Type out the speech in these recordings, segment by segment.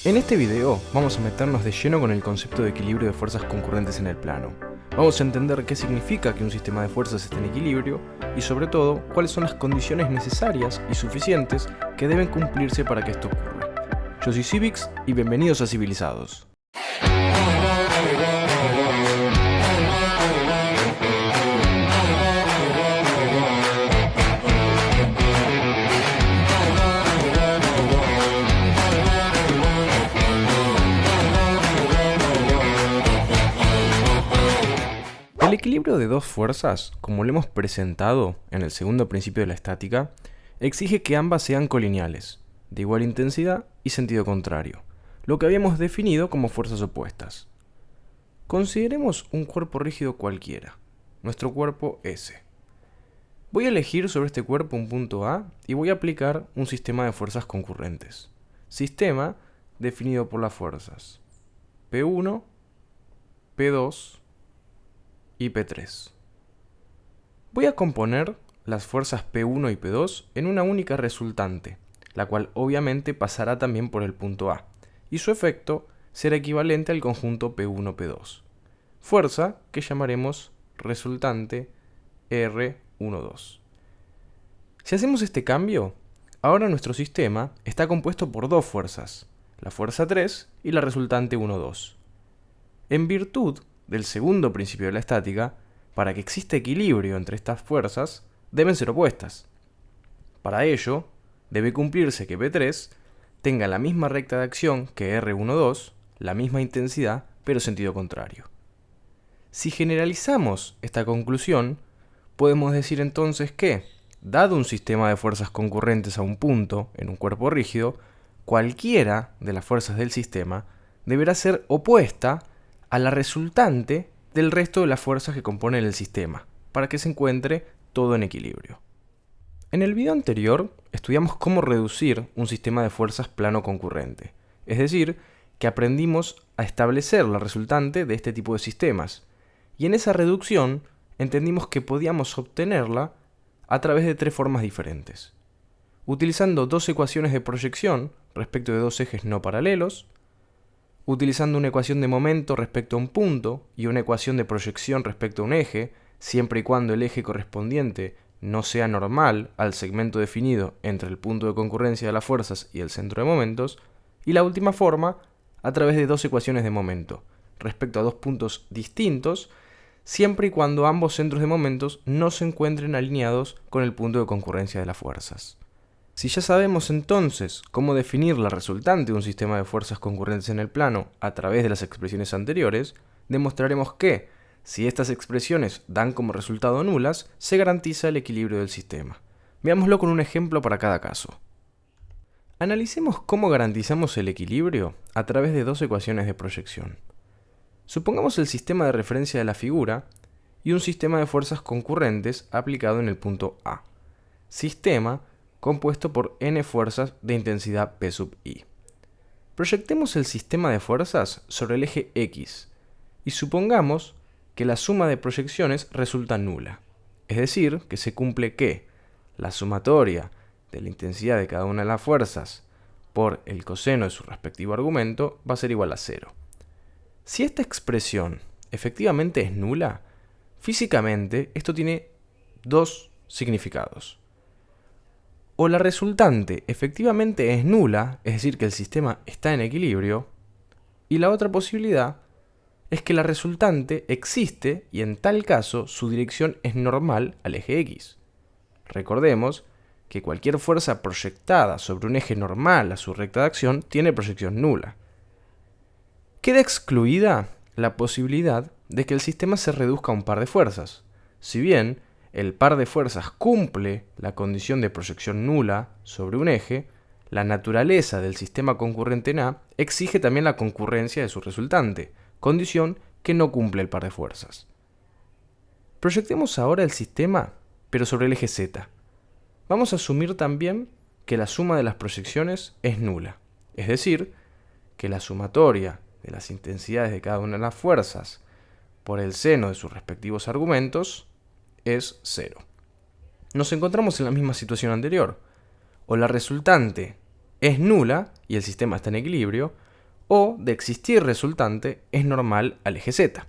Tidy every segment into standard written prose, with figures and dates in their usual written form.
En este video vamos a meternos de lleno con el concepto de equilibrio de fuerzas concurrentes en el plano. Vamos a entender qué significa que un sistema de fuerzas esté en equilibrio y sobre todo cuáles son las condiciones necesarias y suficientes que deben cumplirse para que esto ocurra. Yo soy Civix y bienvenidos a Civilizados. El equilibrio de dos fuerzas, como lo hemos presentado en el segundo principio de la estática, exige que ambas sean colineales, de igual intensidad y sentido contrario, lo que habíamos definido como fuerzas opuestas. Consideremos un cuerpo rígido cualquiera, nuestro cuerpo S. Voy a elegir sobre este cuerpo un punto A y voy a aplicar un sistema de fuerzas concurrentes. Sistema definido por las fuerzas P1, P2 y P3. Voy a componer las fuerzas P1 y P2 en una única resultante, la cual obviamente pasará también por el punto A, y su efecto será equivalente al conjunto P1-P2, fuerza que llamaremos resultante R12. Si hacemos este cambio, ahora nuestro sistema está compuesto por dos fuerzas, la fuerza 3 y la resultante 1,2. En virtud del segundo principio de la estática, para que exista equilibrio entre estas fuerzas, deben ser opuestas. Para ello, debe cumplirse que P3 tenga la misma recta de acción que R12, la misma intensidad, pero sentido contrario. Si generalizamos esta conclusión, podemos decir entonces que, dado un sistema de fuerzas concurrentes a un punto en un cuerpo rígido, cualquiera de las fuerzas del sistema deberá ser opuesta a la resultante del resto de las fuerzas que componen el sistema, para que se encuentre todo en equilibrio. En el video anterior estudiamos cómo reducir un sistema de fuerzas plano concurrente, es decir, que aprendimos a establecer la resultante de este tipo de sistemas, y en esa reducción entendimos que podíamos obtenerla a través de tres formas diferentes. Utilizando dos ecuaciones de proyección respecto de dos ejes no paralelos, utilizando una ecuación de momento respecto a un punto y una ecuación de proyección respecto a un eje, siempre y cuando el eje correspondiente no sea normal al segmento definido entre el punto de concurrencia de las fuerzas y el centro de momentos, y la última forma, a través de dos ecuaciones de momento, respecto a dos puntos distintos, siempre y cuando ambos centros de momentos no se encuentren alineados con el punto de concurrencia de las fuerzas. Si ya sabemos entonces cómo definir la resultante de un sistema de fuerzas concurrentes en el plano a través de las expresiones anteriores, demostraremos que, si estas expresiones dan como resultado nulas, se garantiza el equilibrio del sistema. Veámoslo con un ejemplo para cada caso. Analicemos cómo garantizamos el equilibrio a través de dos ecuaciones de proyección. Supongamos el sistema de referencia de la figura y un sistema de fuerzas concurrentes aplicado en el punto A. Sistema compuesto por n fuerzas de intensidad P sub i. Proyectemos el sistema de fuerzas sobre el eje X y supongamos que la suma de proyecciones resulta nula, es decir, que se cumple que la sumatoria de la intensidad de cada una de las fuerzas por el coseno de su respectivo argumento va a ser igual a 0. Si esta expresión efectivamente es nula, físicamente esto tiene dos significados. O la resultante efectivamente es nula, es decir, que el sistema está en equilibrio, y la otra posibilidad es que la resultante existe y en tal caso su dirección es normal al eje X. Recordemos que cualquier fuerza proyectada sobre un eje normal a su recta de acción tiene proyección nula. Queda excluida la posibilidad de que el sistema se reduzca a un par de fuerzas. Si bien el par de fuerzas cumple la condición de proyección nula sobre un eje, la naturaleza del sistema concurrente en A exige también la concurrencia de su resultante, condición que no cumple el par de fuerzas. Proyectemos ahora el sistema, pero sobre el eje Z. Vamos a asumir también que la suma de las proyecciones es nula, es decir, que la sumatoria de las intensidades de cada una de las fuerzas por el seno de sus respectivos argumentos es 0. Nos encontramos en la misma situación anterior. O la resultante es nula y el sistema está en equilibrio, o de existir resultante es normal al eje z.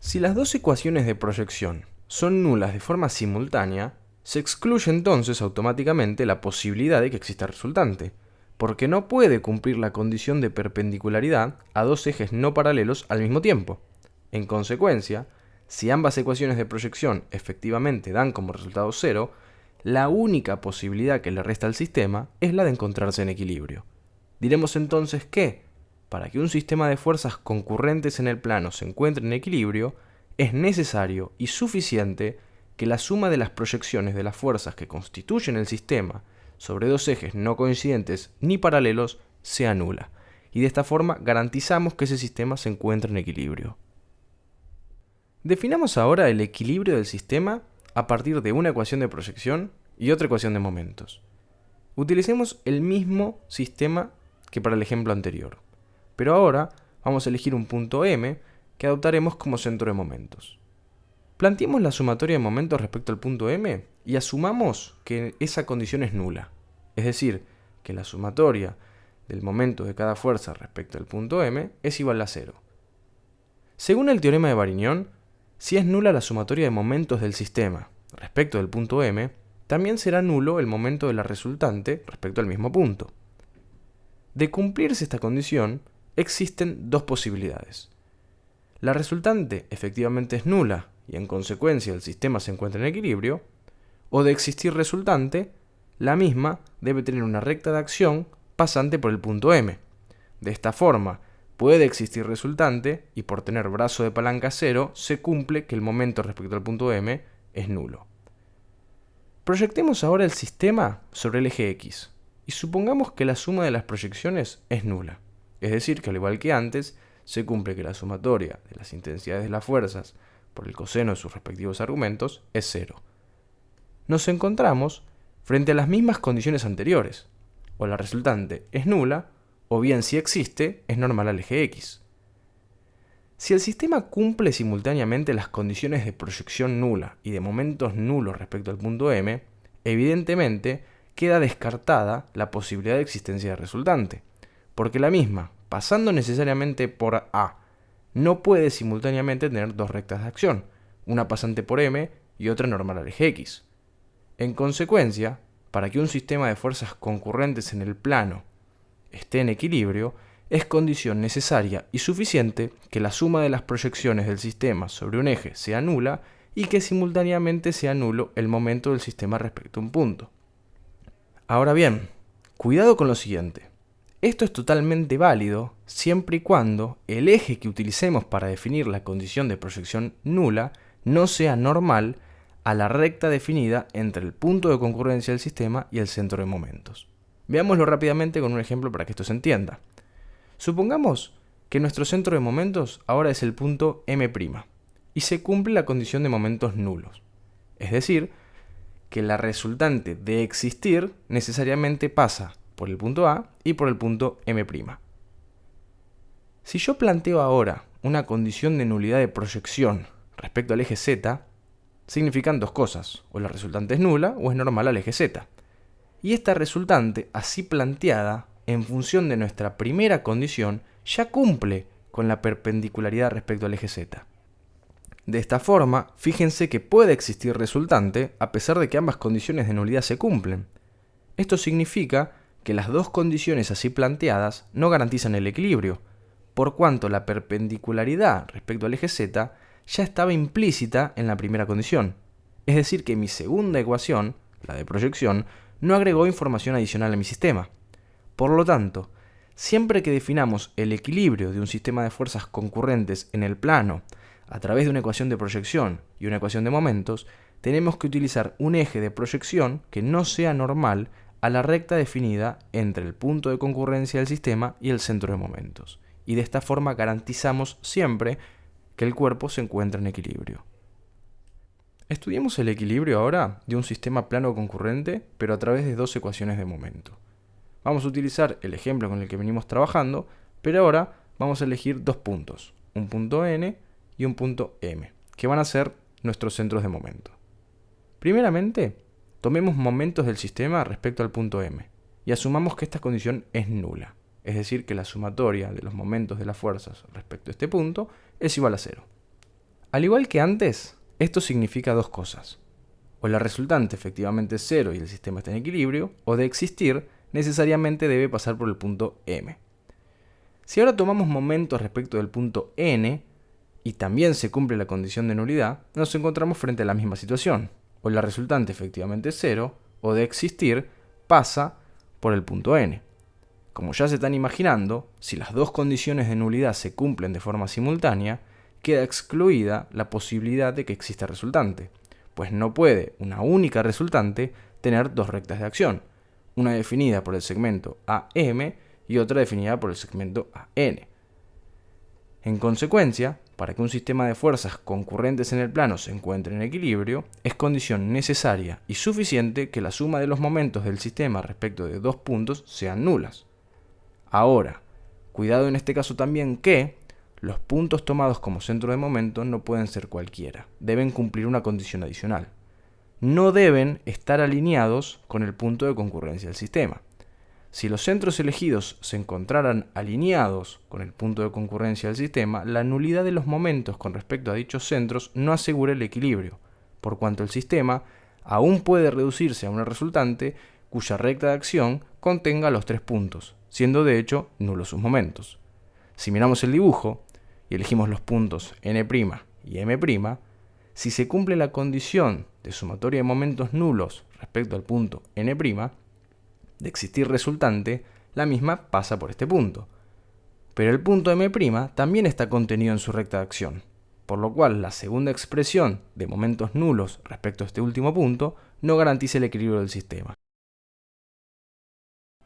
Si las dos ecuaciones de proyección son nulas de forma simultánea, se excluye entonces automáticamente la posibilidad de que exista resultante, porque no puede cumplir la condición de perpendicularidad a dos ejes no paralelos al mismo tiempo. En consecuencia, si ambas ecuaciones de proyección efectivamente dan como resultado 0, la única posibilidad que le resta al sistema es la de encontrarse en equilibrio. Diremos entonces que, para que un sistema de fuerzas concurrentes en el plano se encuentre en equilibrio, es necesario y suficiente que la suma de las proyecciones de las fuerzas que constituyen el sistema sobre dos ejes no coincidentes ni paralelos sea nula, y de esta forma garantizamos que ese sistema se encuentra en equilibrio. Definamos ahora el equilibrio del sistema a partir de una ecuación de proyección y otra ecuación de momentos. Utilicemos el mismo sistema que para el ejemplo anterior, pero ahora vamos a elegir un punto M que adoptaremos como centro de momentos. Planteemos la sumatoria de momentos respecto al punto M y asumamos que esa condición es nula, es decir, que la sumatoria del momento de cada fuerza respecto al punto M es igual a 0. Según el teorema de Varignon, si es nula la sumatoria de momentos del sistema respecto del punto M, también será nulo el momento de la resultante respecto al mismo punto. De cumplirse esta condición, existen dos posibilidades. La resultante efectivamente es nula y en consecuencia el sistema se encuentra en equilibrio, o de existir resultante, la misma debe tener una recta de acción pasante por el punto M. De esta forma, puede existir resultante y por tener brazo de palanca 0 se cumple que el momento respecto al punto M es nulo. Proyectemos ahora el sistema sobre el eje X y supongamos que la suma de las proyecciones es nula, es decir, que al igual que antes, se cumple que la sumatoria de las intensidades de las fuerzas por el coseno de sus respectivos argumentos es 0. Nos encontramos frente a las mismas condiciones anteriores, o la resultante es nula, o bien si existe, es normal al eje X. Si el sistema cumple simultáneamente las condiciones de proyección nula y de momentos nulos respecto al punto M, evidentemente queda descartada la posibilidad de existencia de resultante, porque la misma, pasando necesariamente por A, no puede simultáneamente tener dos rectas de acción, una pasante por M y otra normal al eje X. En consecuencia, para que un sistema de fuerzas concurrentes en el plano esté en equilibrio, es condición necesaria y suficiente que la suma de las proyecciones del sistema sobre un eje sea nula y que simultáneamente sea nulo el momento del sistema respecto a un punto. Ahora bien, cuidado con lo siguiente. Esto es totalmente válido siempre y cuando el eje que utilicemos para definir la condición de proyección nula no sea normal a la recta definida entre el punto de concurrencia del sistema y el centro de momentos. Veámoslo rápidamente con un ejemplo para que esto se entienda. Supongamos que nuestro centro de momentos ahora es el punto M' y se cumple la condición de momentos nulos, es decir, que la resultante de existir necesariamente pasa por el punto A y por el punto M'. Si yo planteo ahora una condición de nulidad de proyección respecto al eje Z, significan dos cosas, o la resultante es nula o es normal al eje Z. Y esta resultante, así planteada, en función de nuestra primera condición, ya cumple con la perpendicularidad respecto al eje Z. De esta forma, fíjense que puede existir resultante a pesar de que ambas condiciones de nulidad se cumplen. Esto significa que las dos condiciones así planteadas no garantizan el equilibrio, por cuanto la perpendicularidad respecto al eje Z ya estaba implícita en la primera condición. Es decir, que mi segunda ecuación, la de proyección, no agregó información adicional a mi sistema. Por lo tanto, siempre que definamos el equilibrio de un sistema de fuerzas concurrentes en el plano a través de una ecuación de proyección y una ecuación de momentos, tenemos que utilizar un eje de proyección que no sea normal a la recta definida entre el punto de concurrencia del sistema y el centro de momentos. Y de esta forma garantizamos siempre que el cuerpo se encuentra en equilibrio. Estudiemos el equilibrio ahora de un sistema plano concurrente, pero a través de dos ecuaciones de momento. Vamos a utilizar el ejemplo con el que venimos trabajando, pero ahora vamos a elegir dos puntos, un punto N y un punto M, que van a ser nuestros centros de momento. Primeramente, tomemos momentos del sistema respecto al punto M y asumamos que esta condición es nula. es decir, que la sumatoria de los momentos de las fuerzas respecto a este punto es igual a 0. Al igual que antes, esto significa dos cosas. O la resultante efectivamente es 0 y el sistema está en equilibrio, o de existir, necesariamente debe pasar por el punto M. Si ahora tomamos momentos respecto del punto N, y también se cumple la condición de nulidad, nos encontramos frente a la misma situación. O la resultante efectivamente es 0, o de existir, pasa por el punto N. Como ya se están imaginando, si las dos condiciones de nulidad se cumplen de forma simultánea, queda excluida la posibilidad de que exista resultante, pues no puede una única resultante tener dos rectas de acción, una definida por el segmento AM y otra definida por el segmento AN. En consecuencia, para que un sistema de fuerzas concurrentes en el plano se encuentre en equilibrio, es condición necesaria y suficiente que la suma de los momentos del sistema respecto de dos puntos sean nulas. Ahora, cuidado en este caso también que los puntos tomados como centro de momento no pueden ser cualquiera, deben cumplir una condición adicional. No deben estar alineados con el punto de concurrencia del sistema. Si los centros elegidos se encontraran alineados con el punto de concurrencia del sistema, la nulidad de los momentos con respecto a dichos centros no asegura el equilibrio, por cuanto el sistema aún puede reducirse a una resultante cuya recta de acción contenga los tres puntos, siendo de hecho nulos sus momentos. Si miramos el dibujo y elegimos los puntos N' y M', si se cumple la condición de sumatoria de momentos nulos respecto al punto N', de existir resultante, la misma pasa por este punto. Pero el punto M' también está contenido en su recta de acción, por lo cual la segunda expresión de momentos nulos respecto a este último punto no garantiza el equilibrio del sistema.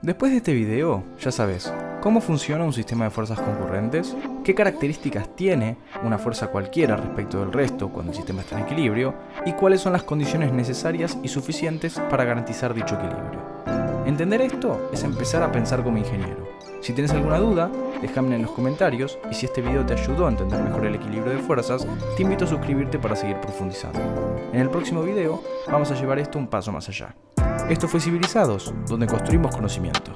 Después de este video, ya sabes cómo funciona un sistema de fuerzas concurrentes, qué características tiene una fuerza cualquiera respecto del resto cuando el sistema está en equilibrio y cuáles son las condiciones necesarias y suficientes para garantizar dicho equilibrio. Entender esto es empezar a pensar como ingeniero. Si tienes alguna duda, déjame en los comentarios y si este video te ayudó a entender mejor el equilibrio de fuerzas, te invito a suscribirte para seguir profundizando. En el próximo video vamos a llevar esto un paso más allá. Esto fue Civilizados, donde construimos conocimiento.